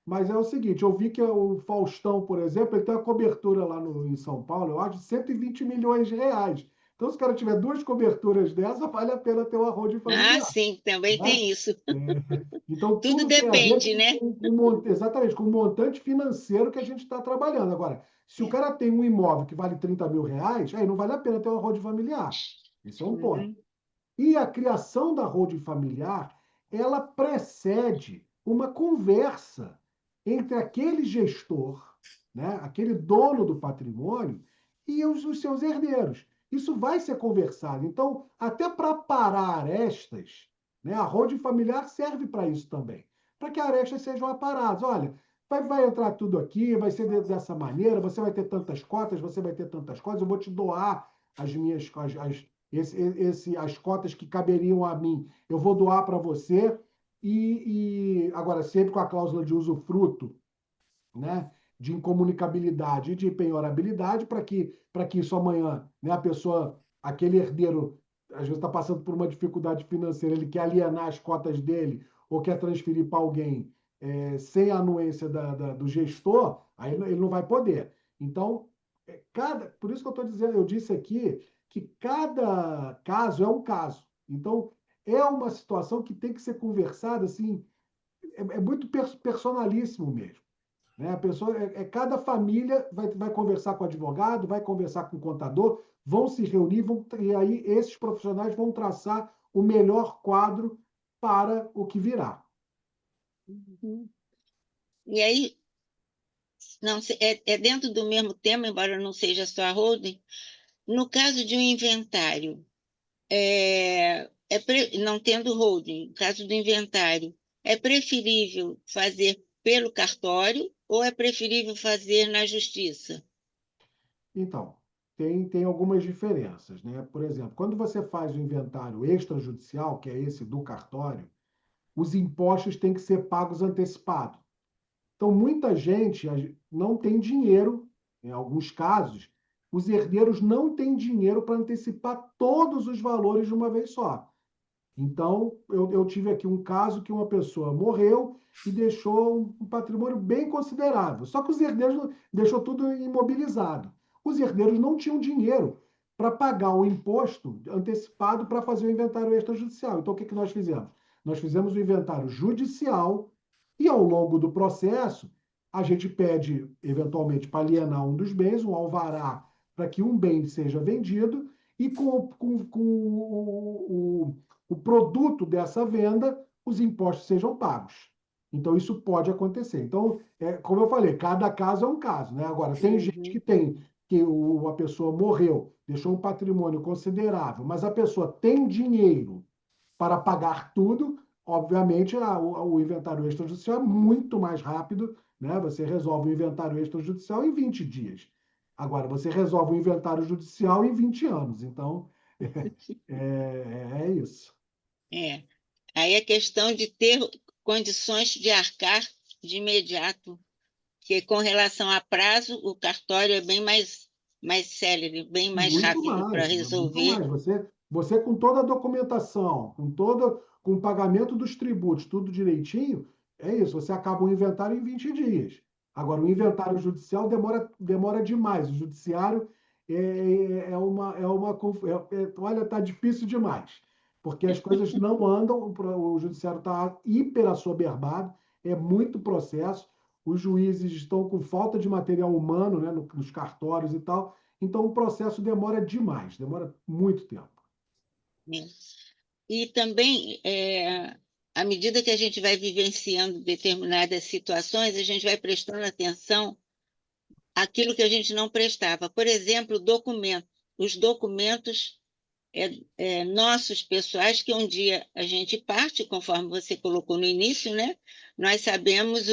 Mas é o seguinte, eu vi que o Faustão, por exemplo, ele tem uma cobertura lá em São Paulo, eu acho, de 120 milhões de reais. Então, se o cara tiver 2 coberturas dessa, vale a pena ter uma holding Ah, familiar. sim, também Né? tem isso. Então, Tudo tudo tem a ver depende, né? exatamente, com o montante financeiro que a gente está trabalhando. Agora, se o cara tem um imóvel que vale 30 mil reais, aí não vale a pena ter uma holding familiar. Esse é um ponto. Uhum. E a criação da holding familiar, ela precede uma conversa entre aquele gestor, né, aquele dono do patrimônio, e os seus herdeiros. Isso vai ser conversado. Então, até para parar arestas, né, a holding familiar serve para isso também, para que arestas sejam aparadas. Olha, vai entrar tudo aqui, vai ser dessa maneira, você vai ter tantas cotas, você vai ter tantas cotas, eu vou te doar as minhas as cotas que caberiam a mim, eu vou doar para você, agora sempre com a cláusula de usufruto, né, de incomunicabilidade e de penhorabilidade, para que isso amanhã, né, a pessoa, aquele herdeiro, às vezes está passando por uma dificuldade financeira, ele quer alienar as cotas dele ou quer transferir para alguém sem a anuência do gestor, aí ele não vai poder. Então, por isso que eu estou dizendo, eu disse aqui que cada caso é um caso. Então, é uma situação que tem que ser conversada assim, é muito personalíssimo mesmo. Né? A pessoa, cada família vai conversar com o advogado, vai conversar com o contador, vão se reunir, e aí esses profissionais vão traçar o melhor quadro para o que virá. Uhum. E aí, não, é dentro do mesmo tema, embora não seja só a holding, no caso de um inventário, não tendo holding, no caso do inventário, é preferível fazer pelo cartório ou é preferível fazer na justiça? Então, tem algumas diferenças. Né? Por exemplo, quando você faz o inventário extrajudicial, que é esse do cartório, os impostos têm que ser pagos antecipados. Então, muita gente não tem dinheiro, em alguns casos, os herdeiros não têm dinheiro para antecipar todos os valores de uma vez só. Então, eu tive aqui um caso que uma pessoa morreu e deixou um patrimônio bem considerável. Só que os herdeiros deixou tudo imobilizado. Os herdeiros não tinham dinheiro para pagar o imposto antecipado para fazer o inventário extrajudicial. Então, o que que nós fizemos? Nós fizemos o inventário judicial e, ao longo do processo, a gente pede, eventualmente, para alienar um dos bens, um alvará, para que um bem seja vendido, e com o produto dessa venda, os impostos sejam pagos. Então, isso pode acontecer. Então, como eu falei, cada caso é um caso, né? Agora, tem gente que a pessoa morreu, deixou um patrimônio considerável, mas a pessoa tem dinheiro para pagar tudo, obviamente o inventário extrajudicial é muito mais rápido, né? Você resolve o inventário extrajudicial em 20 dias. Agora, você resolve o inventário judicial em 20 anos. Então, é isso. É. Aí é questão de ter condições de arcar de imediato, que com relação a prazo, o cartório é bem mais célere, bem mais Muito rápido para mais, muito resolver. mais. Você com toda a documentação, com o pagamento dos tributos, tudo direitinho, é isso. Você acaba o inventário em 20 dias. Agora, o inventário judicial demora demais. O judiciário olha, está difícil demais, porque as coisas não andam, o judiciário está hiper assoberbado, é muito processo, os juízes estão com falta de material humano, né, nos cartórios e tal. Então, o processo demora demais, demora muito tempo. Né? E também, à medida que a gente vai vivenciando determinadas situações, a gente vai prestando atenção àquilo que a gente não prestava. Por exemplo, os documentos nossos pessoais, que um dia a gente parte, conforme você colocou no início, né? Nós sabemos,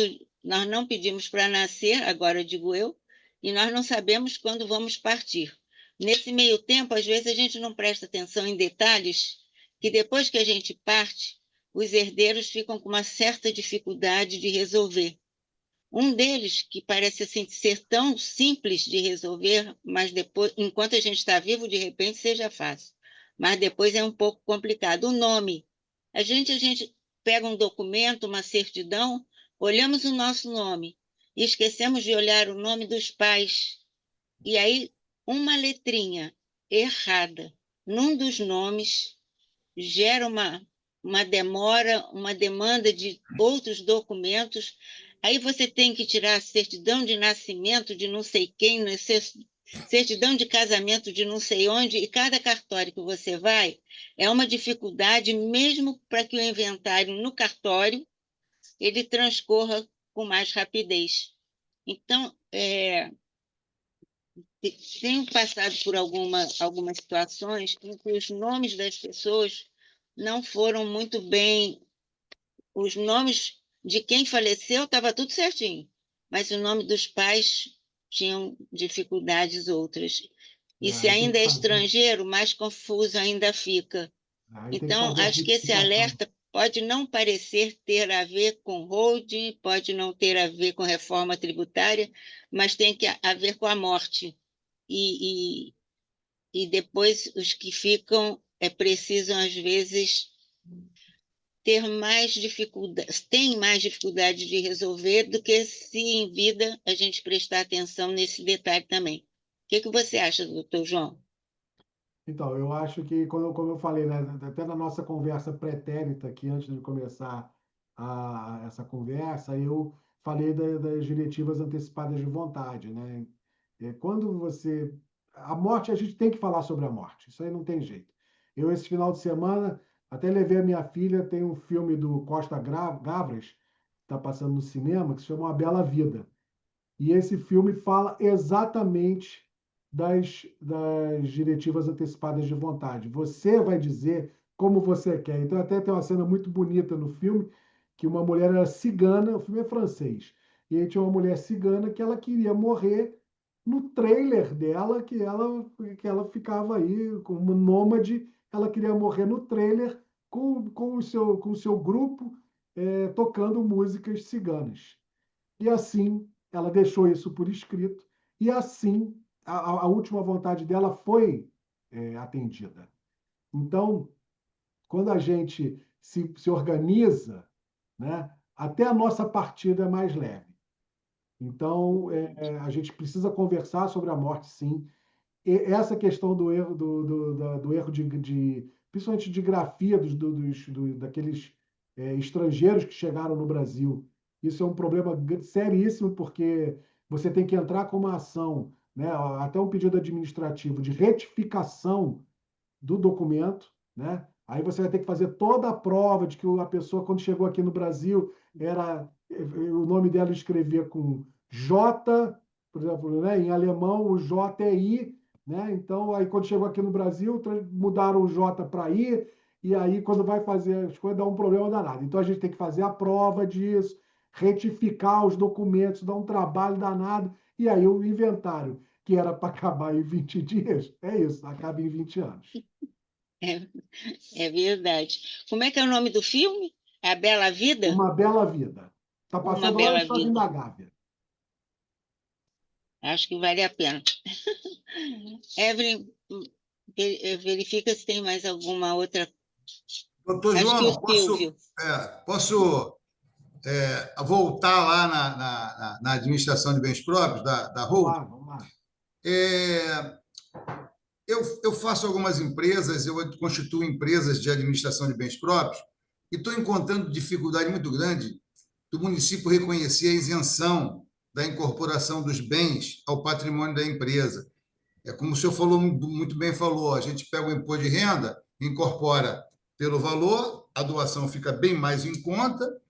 nós não pedimos para nascer, agora digo eu, e nós não sabemos quando vamos partir. Nesse meio tempo, às vezes a gente não presta atenção em detalhes que depois que a gente parte, os herdeiros ficam com uma certa dificuldade de resolver. Um deles, que parece assim, ser tão simples de resolver, mas depois, enquanto a gente está vivo, de repente seja fácil. Mas depois é um pouco complicado. O nome. A gente pega um documento, uma certidão, olhamos o nosso nome e esquecemos de olhar o nome dos pais. E aí, uma letrinha errada num dos nomes gera uma demora, uma demanda de outros documentos. Aí você tem que tirar a certidão de nascimento de não sei quem, certidão de casamento de não sei onde, e cada cartório que você vai é uma dificuldade, mesmo para que o inventário no cartório ele transcorra com mais rapidez. Então, tenho passado por algumas situações em que os nomes das pessoas não foram muito bem. Os nomes de quem faleceu estava tudo certinho, mas o nome dos pais tinham dificuldades outras. E se Aí tem ainda que é fazer, estrangeiro, mais confuso ainda fica. aí tem que Então, fazer a acho que esse retificação. alerta pode não parecer ter a ver com holding, pode não ter a ver com reforma tributária, mas tem que haver com a morte. E, e depois os que ficam precisam, às vezes, tem mais dificuldade de resolver do que se em vida a gente prestar atenção nesse detalhe também. O que você acha, doutor João? Então, eu acho que, como eu falei, né, até na nossa conversa pretérita aqui, antes de começar essa conversa, eu falei das diretivas antecipadas de vontade, né? Quando você... A morte, a gente tem que falar sobre a morte, isso aí não tem jeito. Eu, esse final de semana, até levei a minha filha, tem um filme do Costa Gavras, que está passando no cinema, que se chama Uma Bela Vida. E esse filme fala exatamente das diretivas antecipadas de vontade. Você vai dizer como você quer. Então, até tem uma cena muito bonita no filme, que uma mulher era cigana, o filme é francês, e aí tinha uma mulher cigana que ela queria morrer no trailer dela, que ela ficava aí como nômade, ela queria morrer no trailer com o seu grupo, tocando músicas ciganas. E assim, ela deixou isso por escrito, e assim, a última vontade dela foi atendida. Então, quando a gente se organiza, né, até a nossa partida é mais leve. Então, a gente precisa conversar sobre a morte, sim, essa questão do erro, do erro principalmente de grafia daqueles estrangeiros que chegaram no Brasil. Isso é um problema seríssimo, porque você tem que entrar com uma ação, né, até um pedido administrativo de retificação do documento, né? Aí você vai ter que fazer toda a prova de que a pessoa, quando chegou aqui no Brasil, o nome dela escrevia com J, por exemplo, né? Em alemão o J é I, né? Então, aí quando chegou aqui no Brasil, mudaram o J para I, e aí quando vai fazer as coisas, dá um problema danado. Então, a gente tem que fazer a prova disso, retificar os documentos, dá um trabalho danado, e aí o inventário, que era para acabar em 20 dias, é isso, acaba em 20 anos. É, é verdade. Como é que é o nome do filme? A Bela Vida? Uma Bela Vida. Está Uma passando lá no Bela Shopping da Vida. Gávea. Acho que vale a pena. Evelyn, verifica se tem mais alguma outra. Doutor Acho que o João, Silvio. posso voltar lá na administração de bens próprios da Vamos Hold? lá, vamos lá. É, eu faço algumas empresas, eu constituo empresas de administração de bens próprios e estou encontrando dificuldade muito grande do município reconhecer a isenção da incorporação dos bens ao patrimônio da empresa. É como o senhor falou, muito bem falou, a gente pega o imposto de renda, incorpora pelo valor, a doação fica bem mais em conta,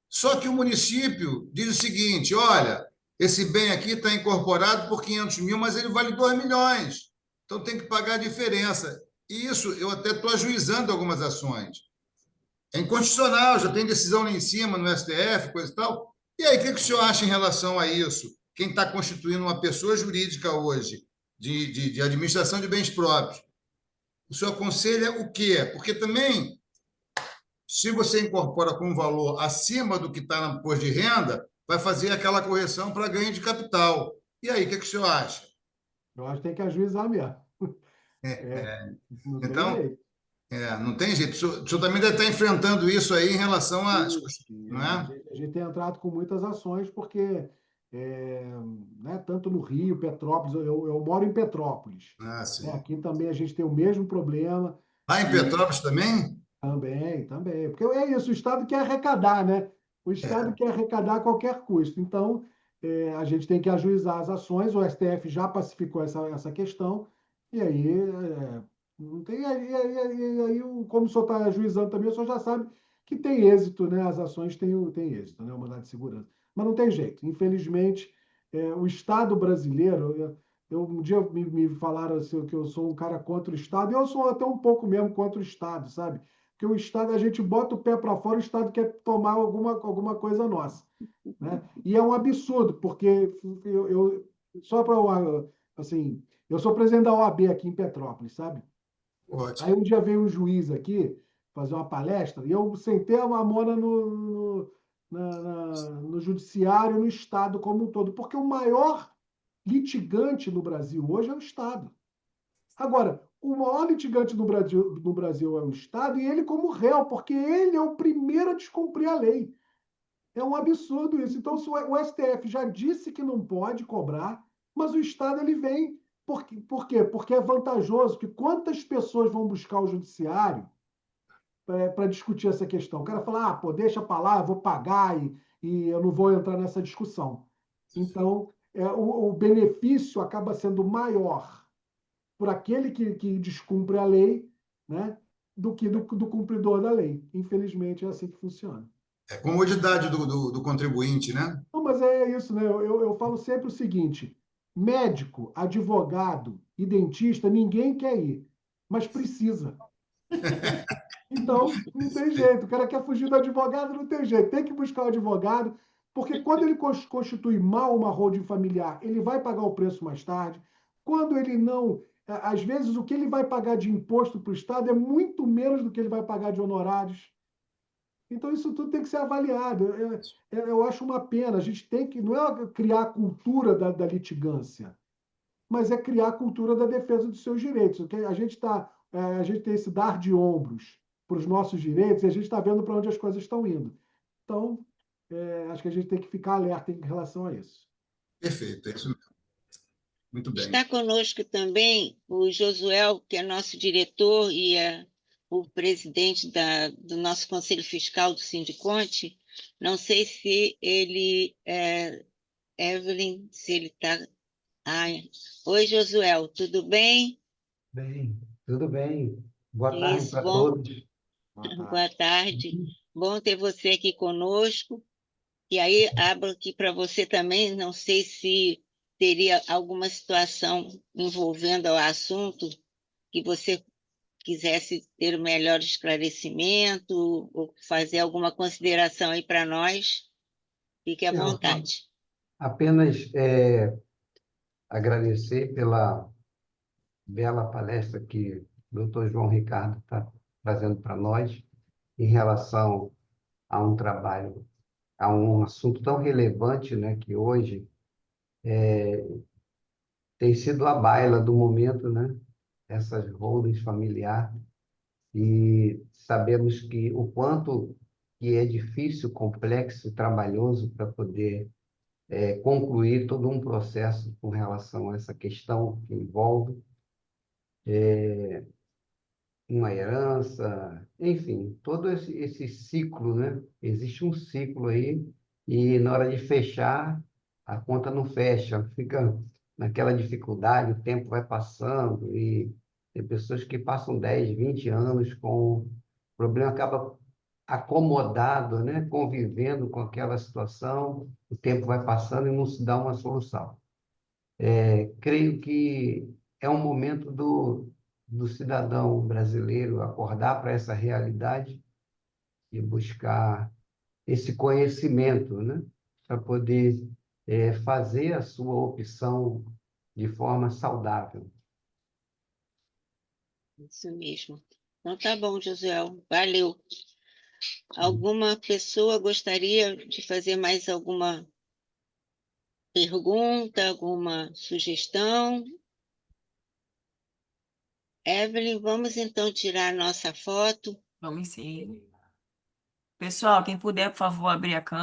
só que o município diz o seguinte, olha, esse bem aqui está incorporado por 500 mil, mas ele vale 2 milhões, então tem que pagar a diferença. E isso, eu até estou ajuizando algumas ações. É inconstitucional, já tem decisão lá em cima, no STF, coisa e tal. E aí, o que o senhor acha em relação a isso? Quem está constituindo uma pessoa jurídica hoje de administração de bens próprios, o senhor aconselha o quê? Porque também, se você incorpora com um valor acima do que está no imposto de renda, vai fazer aquela correção para ganho de capital. E aí, o que o senhor acha? Eu acho que tem que ajuizar mesmo. Não tem Então, jeito. não tem jeito. O senhor também deve estar enfrentando isso aí em relação às Sim, coisas, sim, não é? a gente tem entrado com muitas ações, porque, né, tanto no Rio, Petrópolis, eu moro em Petrópolis, Ah, né? sim. Aqui também a gente tem o mesmo problema, Lá em e Petrópolis também? também, porque é isso, o Estado quer arrecadar, né? O Estado quer arrecadar a qualquer custo. Então, a gente tem que ajuizar as ações, o STF já pacificou essa questão, e aí, não tem, como o senhor está ajuizando também, o senhor já sabe que tem êxito, né? As ações têm êxito, né? O mandado de segurança. Mas não tem jeito. Infelizmente, o Estado brasileiro, um dia me falaram assim, que eu sou um cara contra o Estado, e eu sou até um pouco mesmo contra o Estado, sabe? Porque o Estado, a gente bota o pé para fora, o Estado quer tomar alguma coisa nossa, né? E é um absurdo, porque só para, assim, eu sou presidente da OAB aqui em Petrópolis, sabe? Aí Ótimo. um dia veio um juiz aqui fazer uma palestra e eu sentei a mamona no judiciário, no Estado como um todo, porque o maior litigante no Brasil hoje é o Estado. Agora, o maior litigante no Brasil é o Estado e ele como réu, porque ele é o primeiro a descumprir a lei. É um absurdo isso. Então, se o STF já disse que não pode cobrar, mas o Estado ele vem. Por quê? Porque é vantajoso, que quantas pessoas vão buscar o judiciário para discutir essa questão? O cara fala, pô, deixa para lá, eu vou pagar e eu não vou entrar nessa discussão. Então, o benefício acaba sendo maior por aquele que descumpre a lei, né, do que do cumpridor da lei. Infelizmente, é assim que funciona. É comodidade do contribuinte, né? Não, mas é isso, né? Eu falo sempre o seguinte: médico, advogado e dentista, ninguém quer ir, mas precisa. Então, não tem jeito. O cara quer fugir do advogado, não tem jeito. Tem que buscar o advogado, porque quando ele constitui mal uma holding familiar, ele vai pagar o preço mais tarde. Quando ele não. Às vezes, o que ele vai pagar de imposto para o Estado é muito menos do que ele vai pagar de honorários. Então, isso tudo tem que ser avaliado. Eu acho uma pena. A gente tem que. Não é criar a cultura da litigância, mas é criar a cultura da defesa dos seus direitos. Okay? A gente tem esse dar de ombros para os nossos direitos e a gente está vendo para onde as coisas estão indo. Então, acho que a gente tem que ficar alerta em relação a isso. Perfeito, é isso mesmo. Muito bem. Está conosco também o Josuel, que é nosso diretor e é o presidente do nosso Conselho Fiscal do Sindiconte. Não sei se ele, Evelyn, se ele está... Oi, Josuel, tudo bem? Bem, tudo bem. Boa tarde Isso, para bom. todos. Boa tarde. Boa tarde. Bom ter você aqui conosco. E aí, abro aqui para você também, não sei se teria alguma situação envolvendo o assunto que você quisesse ter um melhor esclarecimento ou fazer alguma consideração aí para nós, fique à Não, vontade. apenas agradecer pela bela palestra que o doutor João Ricardo está trazendo para nós em relação a um trabalho, a um assunto tão relevante, né, que hoje tem sido a baila do momento, né? Essas holdings familiares. E sabemos que o quanto que é difícil, complexo e trabalhoso para poder concluir todo um processo com relação a essa questão que envolve uma herança, enfim, todo esse ciclo, né? Existe um ciclo aí e na hora de fechar, a conta não fecha, fica naquela dificuldade, o tempo vai passando e tem pessoas que passam 10, 20 anos com o problema acaba acomodado, né? Convivendo com aquela situação, o tempo vai passando e não se dá uma solução. Creio que é um momento do cidadão brasileiro acordar para essa realidade e buscar esse conhecimento, né? Para poder fazer a sua opção de forma saudável. Isso mesmo. Então tá bom, Josuel, valeu. Alguma pessoa gostaria de fazer mais alguma pergunta, alguma sugestão? Evelyn, vamos então tirar nossa foto. Vamos sim. Pessoal, quem puder, por favor, abrir a câmera.